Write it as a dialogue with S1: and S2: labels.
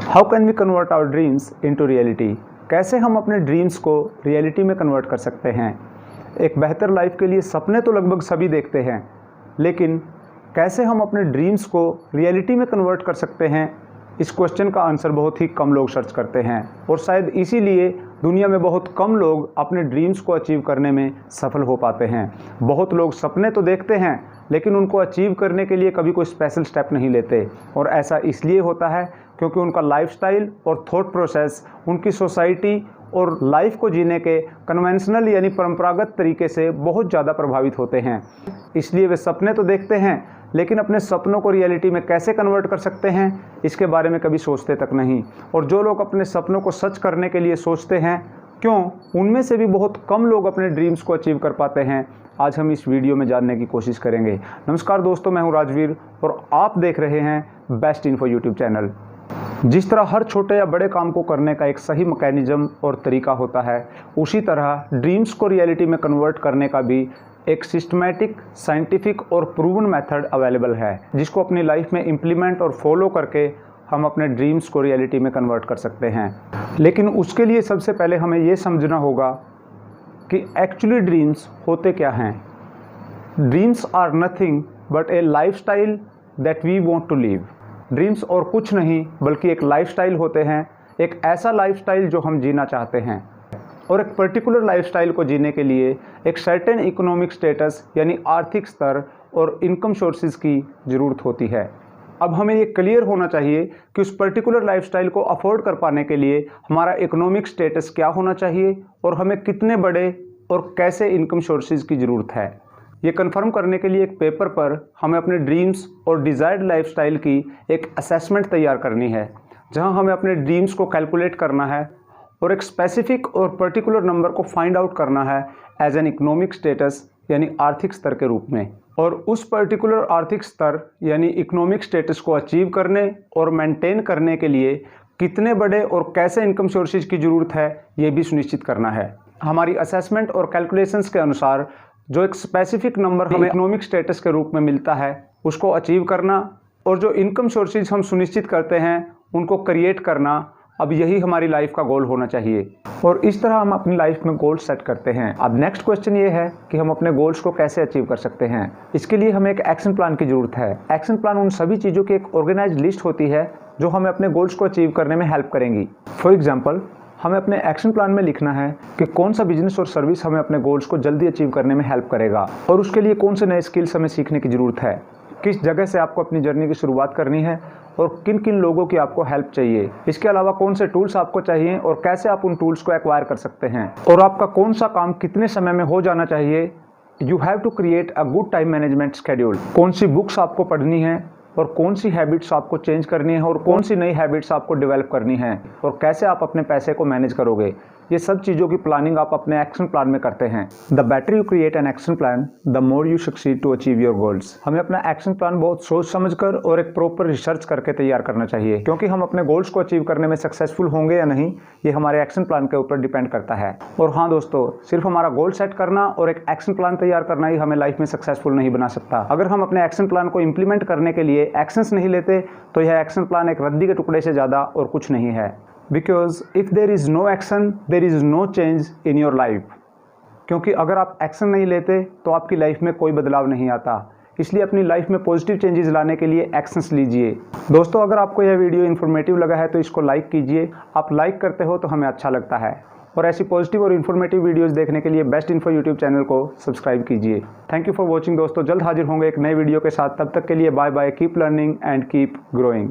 S1: How can we convert our dreams into reality? कैसे हम अपने ड्रीम्स को रियलिटी में कन्वर्ट कर सकते हैं? एक बेहतर लाइफ के लिए सपने तो लगभग सभी देखते हैं, लेकिन कैसे हम अपने ड्रीम्स को रियलिटी में कन्वर्ट कर सकते हैं, इस क्वेश्चन का आंसर बहुत ही कम लोग सर्च करते हैं। और शायद इसीलिए दुनिया में बहुत कम लोग अपने ड्रीम्स को अचीव करने में सफल हो पाते हैं। बहुत लोग सपने तो देखते हैं, लेकिन उनको अचीव करने के लिए कभी कोई स्पेशल स्टेप नहीं लेते। और ऐसा इसलिए होता है क्योंकि उनका लाइफस्टाइल और थॉट प्रोसेस उनकी सोसाइटी और लाइफ को जीने के कन्वेंशनल यानी परंपरागत तरीके से बहुत ज़्यादा प्रभावित होते हैं। इसलिए वे सपने तो देखते हैं, लेकिन अपने सपनों को रियलिटी में कैसे कन्वर्ट कर सकते हैं, इसके बारे में कभी सोचते तक नहीं। और जो लोग अपने सपनों को सच करने के लिए सोचते हैं, क्यों, उनमें से भी बहुत कम लोग अपने ड्रीम्स को अचीव कर पाते हैं, आज हम इस वीडियो में जानने की कोशिश करेंगे। नमस्कार दोस्तों, मैं हूं राजवीर और आप देख रहे हैं बेस्ट इन्फो यूट्यूब चैनल। जिस तरह हर छोटे या बड़े काम को करने का एक सही मैकेनिज्म और तरीका होता है, उसी तरह ड्रीम्स को रियलिटी में कन्वर्ट करने का भी एक सिस्टमैटिक, साइंटिफिक और प्रूवन मेथड अवेलेबल है, जिसको अपनी लाइफ में इम्प्लीमेंट और फॉलो करके हम अपने ड्रीम्स को रियलिटी में कन्वर्ट कर सकते हैं। लेकिन उसके लिए सबसे पहले हमें ये समझना होगा कि एक्चुअली ड्रीम्स होते क्या हैं। Dreams are nothing but a lifestyle that we want to live. Dreams और कुछ नहीं बल्कि एक लाइफस्टाइल होते हैं, एक ऐसा लाइफस्टाइल जो हम जीना चाहते हैं। और एक पर्टिकुलर लाइफस्टाइल को जीने के लिए एक सर्टेन इकोनॉमिक स्टेटस यानी आर्थिक स्तर और इनकम सोर्सेज की ज़रूरत होती है। अब हमें ये क्लियर होना चाहिए कि उस पर्टिकुलर लाइफस्टाइल को अफोर्ड कर पाने के लिए हमारा इकोनॉमिक स्टेटस क्या होना चाहिए और हमें कितने बड़े और कैसे इनकम सोर्सेज की ज़रूरत है। ये कंफर्म करने के लिए एक पेपर पर हमें अपने ड्रीम्स और डिज़ायर्ड लाइफस्टाइल की एक असेसमेंट तैयार करनी है, जहां हमें अपने ड्रीम्स को कैलकुलेट करना है और एक स्पेसिफिक और पर्टिकुलर नंबर को फाइंड आउट करना है एज एन इकोनॉमिक स्टेटस यानी आर्थिक स्तर के रूप में। और उस पर्टिकुलर आर्थिक स्तर यानी इकोनॉमिक स्टेटस को अचीव करने और मेंटेन करने के लिए कितने बड़े और कैसे इनकम सोर्सेज की ज़रूरत है, ये भी सुनिश्चित करना है। हमारी असेसमेंट और कैलकुलेशंस के अनुसार जो एक स्पेसिफिक नंबर हमें इकोनॉमिक स्टेटस के रूप में मिलता है, उसको अचीव करना और जो इनकम सोर्सेज हम सुनिश्चित करते हैं उनको क्रिएट करना, अब यही हमारी लाइफ का गोल होना चाहिए। और इस तरह हम अपनी लाइफ में गोल सेट करते हैं। अब नेक्स्ट क्वेश्चन ये है कि हम अपने गोल्स को कैसे अचीव कर सकते हैं। इसके लिए हमें एक एक्शन प्लान की ज़रूरत है। एक्शन प्लान उन सभी चीज़ों की एक ऑर्गेनाइज लिस्ट होती है जो हमें अपने गोल्स को अचीव करने में हेल्प करेंगी। फॉर एग्जाम्पल, हमें अपने एक्शन प्लान में लिखना है कि कौन सा बिजनेस और सर्विस हमें अपने गोल्स को जल्दी अचीव करने में हेल्प करेगा और उसके लिए कौन से नए स्किल्स हमें सीखने की ज़रूरत है, किस जगह से आपको अपनी जर्नी की शुरुआत करनी है और किन किन लोगों की आपको हेल्प चाहिए। इसके अलावा कौन से टूल्स आपको चाहिए और कैसे आप उन टूल्स को एक्वायर कर सकते हैं, और आपका कौन सा काम कितने समय में हो जाना चाहिए। You have to create a good time management schedule. कौन सी बुक्स आपको पढ़नी है और कौन सी हैबिट्स आपको चेंज करनी है और कौन सी नई हैबिट्स आपको डेवलप करनी है और कैसे आप अपने पैसे को मैनेज करोगे। ये सब चीज़ों की प्लानिंग आप अपने एक्शन प्लान में करते हैं। The better you create an action plan, the more you succeed to achieve your goals. हमें अपना एक्शन प्लान बहुत सोच समझकर और एक प्रॉपर रिसर्च करके तैयार करना चाहिए, क्योंकि हम अपने गोल्स को अचीव करने में सक्सेसफुल होंगे या नहीं, ये हमारे एक्शन प्लान के ऊपर डिपेंड करता है। और हाँ दोस्तों, सिर्फ हमारा गोल सेट करना और एक एक्शन प्लान तैयार करना ही हमें लाइफ में सक्सेसफुल नहीं बना सकता। अगर हम अपने एक्शन प्लान को इम्प्लीमेंट करने के लिए एक्शंस नहीं लेते, तो यह एक्शन प्लान एक रद्दी के टुकड़े से ज़्यादा और कुछ नहीं है। Because if there is no action, there is no change in your life। क्योंकि अगर आप एक्शन नहीं लेते तो आपकी लाइफ में कोई बदलाव नहीं आता। इसलिए अपनी लाइफ में पॉजिटिव चेंजेस लाने के लिए एक्शंस लीजिए। दोस्तों, अगर आपको यह वीडियो इन्फॉर्मेटिव लगा है तो इसको लाइक कीजिए। आप लाइक करते हो तो हमें अच्छा लगता है। और ऐसी पॉजिटिव और इन्फॉर्मेटिव वीडियोस देखने के लिए बेस्ट इन्फो यूट्यूब चैनल को सब्सक्राइब कीजिए। थैंक यू फॉर वॉचिंग दोस्तों। जल्द हाजिर होंगे एक नए वीडियो के साथ। तब तक के लिए bye bye. Keep learning and keep growing.